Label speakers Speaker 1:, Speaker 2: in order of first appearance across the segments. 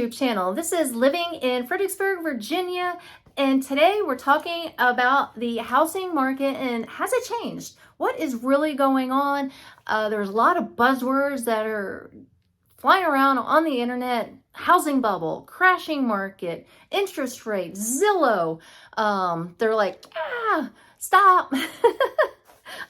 Speaker 1: YouTube channel. This is Living in Fredericksburg, Virginia, and today we're talking about the housing market and has it changed? What is really going on? There's a lot of buzzwords that are flying around on the internet. Housing bubble, crashing market, interest rates, Zillow. They're like, stop.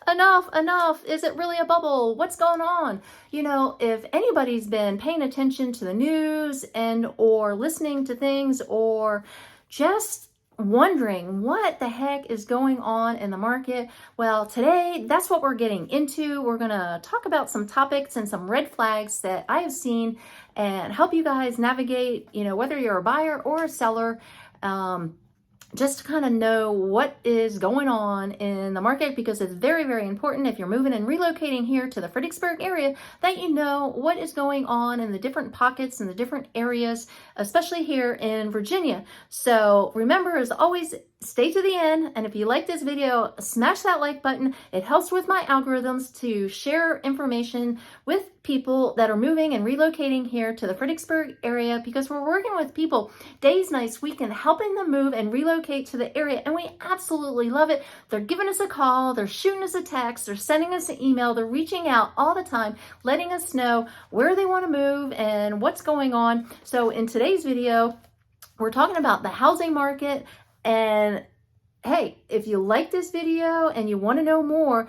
Speaker 1: Enough. Is it really a bubble? What's going on? You know, if anybody's been paying attention to the news and or listening to things or just wondering what the heck is going on in the market, well, today that's what we're getting into. We're going to talk about some topics and some red flags that I have seen and help you guys navigate, you know, whether you're a buyer or a seller, just to kind of know what is going on in the market, because it's very, very important if you're moving and relocating here to the Fredericksburg area that you know what is going on in the different pockets and the different areas, especially here in Virginia. So remember, as always, stay to the end. And if you like this video, smash that like button. It helps with my algorithms to share information with people that are moving and relocating here to the Fredericksburg area, because we're working with people days, nights, weekend, helping them move and relocate to the area. And we absolutely love it. They're giving us a call, they're shooting us a text, they're sending us an email, they're reaching out all the time, letting us know where they want to move and what's going on. So in today's video, we're talking about the housing market. And hey, if you like this video and you want to know more,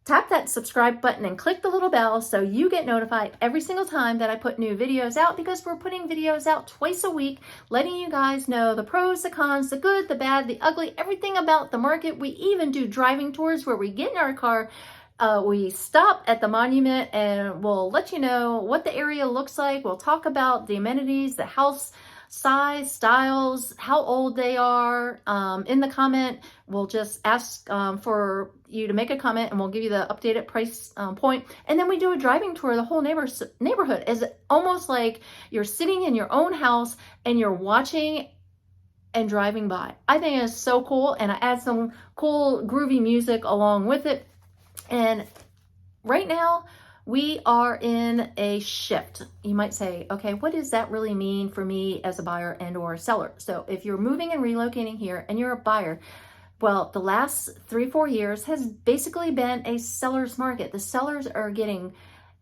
Speaker 1: tap that subscribe button and click the little bell so you get notified every single time that I put new videos out, because we're putting videos out twice a week, letting you guys know the pros, the cons, the good, the bad, the ugly, everything about the market. We even do driving tours where we get in our car, we stop at the monument, and we'll let you know what the area looks like. We'll talk about the amenities, the house size, styles, how old they are. In the comment, we'll just ask for you to make a comment and we'll give you the updated price point. And then we do a driving tour of the whole neighborhood. It's almost like you're sitting in your own house and you're watching and driving by. I think it's so cool, and I add some cool groovy music along with it. And right now, we are in a shift. You might say, okay, what does that really mean for me as a buyer and or a seller? So if you're moving and relocating here and you're a buyer, well, the last 3-4 years has basically been a seller's market. The sellers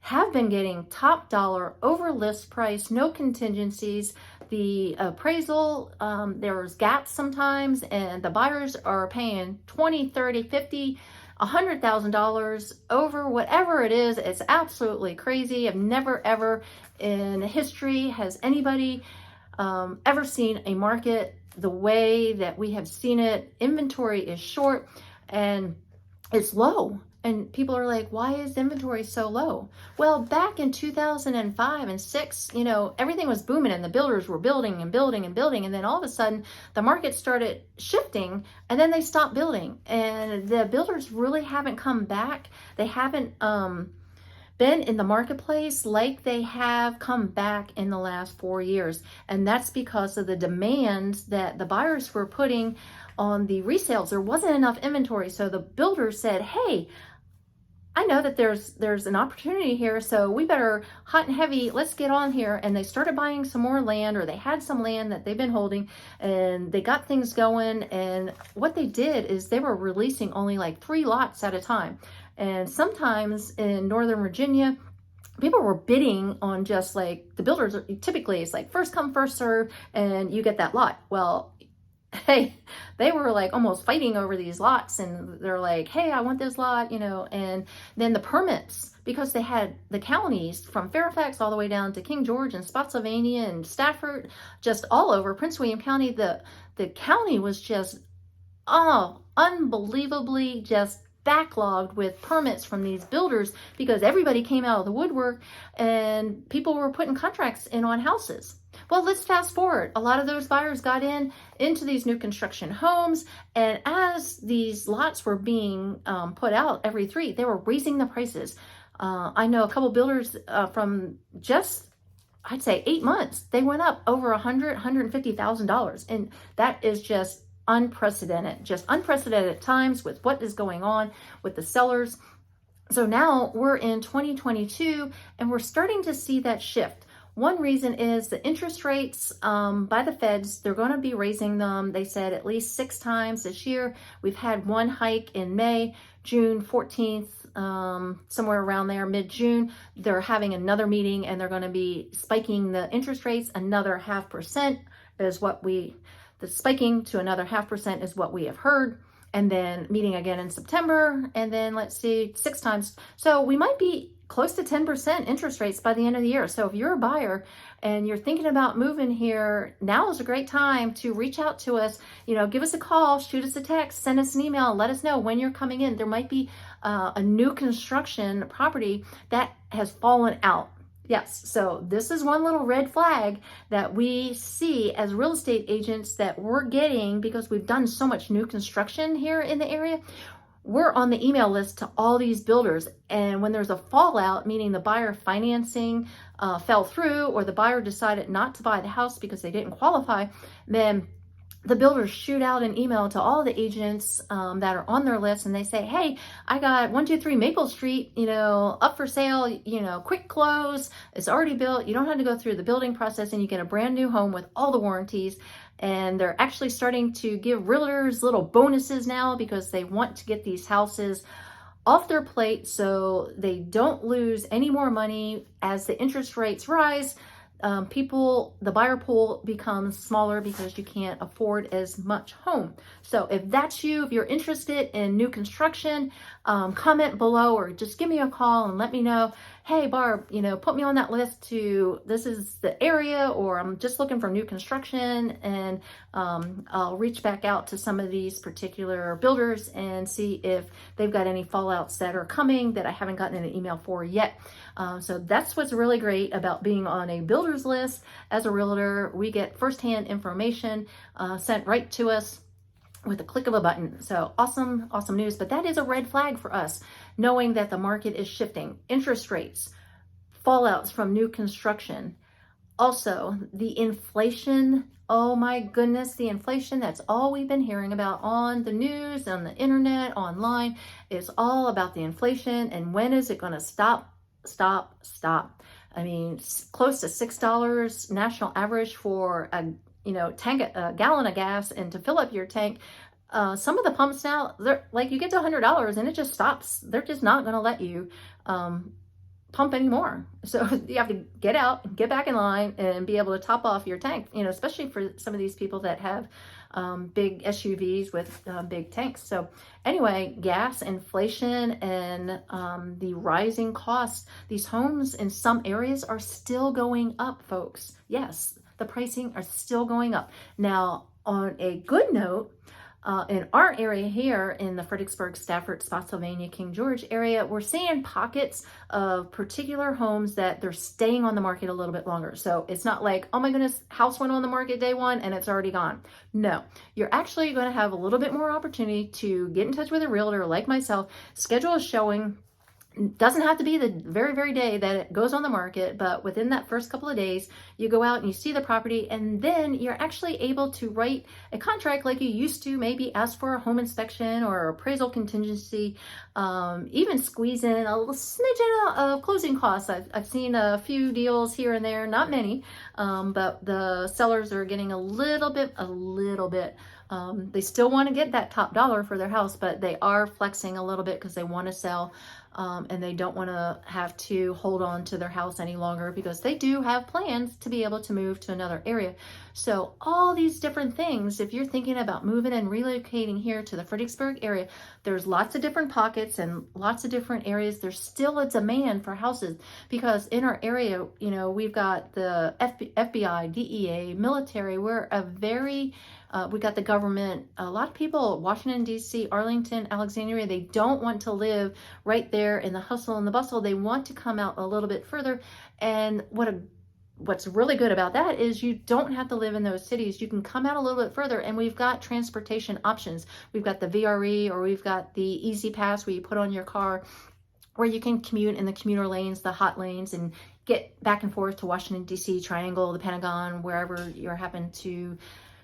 Speaker 1: have been getting top dollar over list price, no contingencies. The appraisal, there's gaps sometimes, and the buyers are paying 20, 30, 50, $100,000 over whatever it is. It's absolutely crazy. I've never ever in history has anybody ever seen a market the way that we have seen it. Inventory is short and it's low. And people are like, why is inventory so low? Well, back in 2005 and 6, you know, everything was booming and the builders were building and building and building. And then all of a sudden the market started shifting and then they stopped building. And the builders really haven't come back. They haven't been in the marketplace like they have come back in the last 4 years. And that's because of the demands that the buyers were putting on the resales. There wasn't enough inventory. So the builders said, hey, I know that there's an opportunity here, so we better hot and heavy, let's get on here. And they started buying some more land, or they had some land that they've been holding, and they got things going. And what they did is they were releasing only like 3 lots at a time. And sometimes in Northern Virginia, people were bidding on just like the builders. Typically it's like first come, first serve, and you get that lot. Well, hey, they were like almost fighting over these lots, and they're like, hey, I want this lot, you know. And then the permits, because they had the counties from Fairfax all the way down to King George and Spotsylvania and Stafford, just all over Prince William County. The county was just, unbelievably just backlogged with permits from these builders, because everybody came out of the woodwork and people were putting contracts in on houses. Well, let's fast forward. A lot of those buyers got into these new construction homes, and as these lots were being put out every 3, they were raising the prices. I know a couple builders from just, I'd say 8 months, they went up over $150,000, and that is just unprecedented times with what is going on with the sellers. So now we're in 2022 and we're starting to see that shift. One reason is the interest rates by the feds. They're going to be raising them. They said at least 6 times this year. We've had one hike in May, June 14th, somewhere around there, mid-June. They're having another meeting and they're going to be spiking the interest rates another 0.5% is what the spiking to another 0.5% is what we have heard. And then meeting again in September, and then let's see, 6 times. So we might be close to 10% interest rates by the end of the year. So if you're a buyer and you're thinking about moving here, now is a great time to reach out to us. Give us a call, shoot us a text, send us an email, let us know when you're coming in. There might be a new construction property that has fallen out. Yes, so this is one little red flag that we see as real estate agents that we're getting because we've done so much new construction here in the area. We're on the email list to all these builders, and when there's a fallout, meaning the buyer financing fell through or the buyer decided not to buy the house because they didn't qualify, then the builders shoot out an email to all the agents that are on their list, and they say, hey, I got 123 Maple Street, up for sale, quick close. It's already built. You don't have to go through the building process, and you get a brand new home with all the warranties. And they're actually starting to give realtors little bonuses now because they want to get these houses off their plate so they don't lose any more money as the interest rates rise. The buyer pool becomes smaller because you can't afford as much home. So if that's you, if you're interested in new construction, comment below or just give me a call and let me know, hey Barb, put me on that list this is the area, or I'm just looking for new construction, and I'll reach back out to some of these particular builders and see if they've got any fallouts that are coming that I haven't gotten an email for yet. So that's what's really great about being on a builder's list. As a realtor, we get firsthand information sent right to us with a click of a button. So awesome news. But that is a red flag for us, knowing that the market is shifting. Interest rates, fallouts from new construction. Also, the inflation. Oh my goodness, the inflation. That's all we've been hearing about on the news, on the internet, online. It's all about the inflation, and when is it going to stop? I mean, close to $6 national average for a gallon of gas, and to fill up your tank. Some of the pumps now, they're like, you get to $100 and it just stops. They're just not going to let you pump anymore. So you have to get out and get back in line and be able to top off your tank, especially for some of these people that have big SUVs with big tanks. So anyway, gas, inflation, and the rising costs. These homes in some areas are still going up, folks. Yes, the pricing are still going up. Now, on a good note, in our area here in the Fredericksburg, Stafford, Spotsylvania, King George area, we're seeing pockets of particular homes that they're staying on the market a little bit longer. So it's not like, oh my goodness, house went on the market day one and it's already gone. No, you're actually going to have a little bit more opportunity to get in touch with a realtor like myself, schedule a showing. Doesn't have to be the very, very day that it goes on the market, but within that first couple of days, you go out and you see the property, and then you're actually able to write a contract like you used to, maybe ask for a home inspection or appraisal contingency, even squeeze in a little smidgen of closing costs. I've seen a few deals here and there, not many, but the sellers are getting a little bit. They still want to get that top dollar for their house, but they are flexing a little bit because they want to sell. And they don't want to have to hold on to their house any longer because they do have plans to be able to move to another area. So all these different things, if you're thinking about moving and relocating here to the Fredericksburg area, there's lots of different pockets and lots of different areas. There's still a demand for houses because in our area, we've got the FBI, DEA, military. We're we got the government. A lot of people, Washington, D.C., Arlington, Alexandria, they don't want to live right there in the hustle and the bustle. They want to come out a little bit further. And what's really good about that is you don't have to live in those cities. You can come out a little bit further, and we've got transportation options. We've got the VRE, or we've got the Easy Pass where you put on your car, where you can commute in the commuter lanes, the hot lanes, and get back and forth to Washington, D.C., Triangle, the Pentagon, wherever you happen to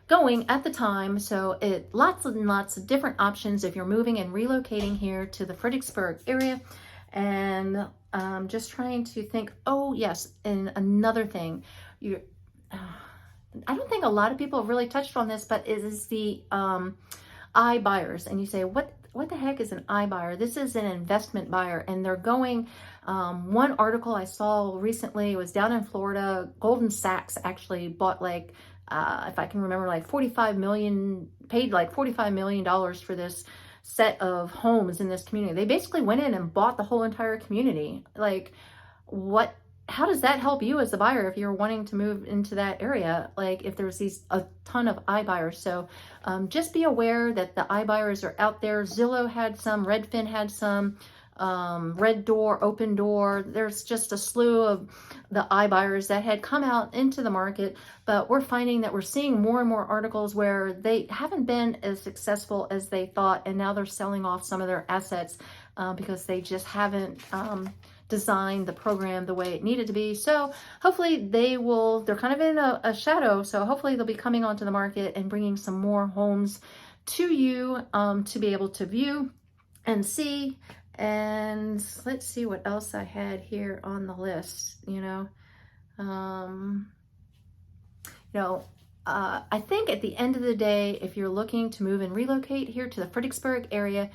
Speaker 1: going at the time. So lots and lots of different options if you're moving and relocating here to the Fredericksburg area. And just trying to think, oh yes, and another thing, you I don't think a lot of people have really touched on this, but it is the iBuyers. And you say, what the heck is an iBuyer? This is an investment buyer, and they're going, one article I saw recently was down in Florida. Goldman Sachs actually bought like, if I can remember, like paid like $45 million for this set of homes in this community. They basically went in and bought the whole entire community. Like, how does that help you as a buyer if you're wanting to move into that area? Like, if there's a ton of iBuyers. So just be aware that the iBuyers are out there. Zillow had some, Redfin had some, Red Door, Open Door. There's just a slew of the iBuyers that had come out into the market, but we're finding that we're seeing more and more articles where they haven't been as successful as they thought, and now they're selling off some of their assets because they just haven't designed the program the way it needed to be. So hopefully they're kind of in a shadow, so hopefully they'll be coming onto the market and bringing some more homes to you to be able to view and see. And let's see what else I had here on the list. I think at the end of the day, if you're looking to move and relocate here to the Fredericksburg area,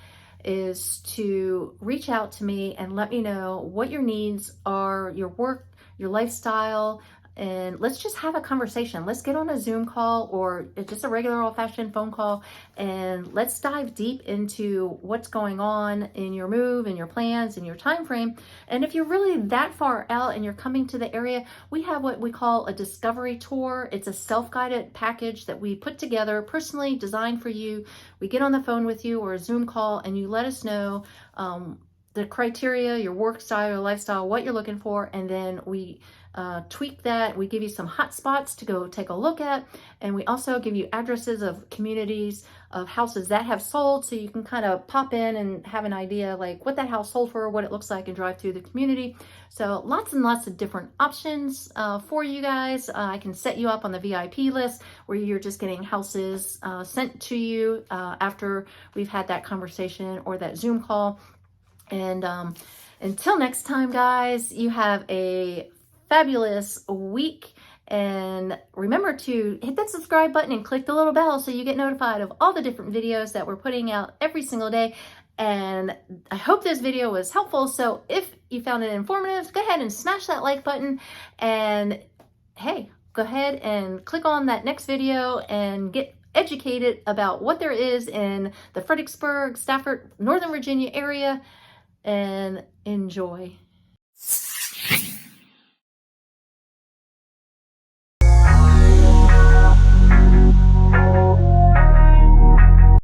Speaker 1: is to reach out to me and let me know what your needs are, your work, your lifestyle, and let's just have a conversation. Let's get on a Zoom call or just a regular old-fashioned phone call, and let's dive deep into what's going on in your move and your plans and your time frame. And if you're really that far out and you're coming to the area, we have what we call a discovery tour. It's a self-guided package that we put together, personally designed for you. We get on the phone with you or a Zoom call, and you let us know the criteria, your work style, your lifestyle, what you're looking for, and then we tweak that. We give you some hot spots to go take a look at, and we also give you addresses of communities of houses that have sold, so you can kind of pop in and have an idea like what that house sold for, what it looks like, and drive through the community. So lots and lots of different options for you guys. I can set you up on the VIP list where you're just getting houses sent to you after we've had that conversation or that Zoom call. And until next time, guys, you have a fabulous week. And remember to hit that subscribe button and click the little bell so you get notified of all the different videos that we're putting out every single day. And I hope this video was helpful. So if you found it informative, go ahead and smash that like button. And hey, go ahead and click on that next video and get educated about what there is in the Fredericksburg, Stafford, Northern Virginia area. And enjoy.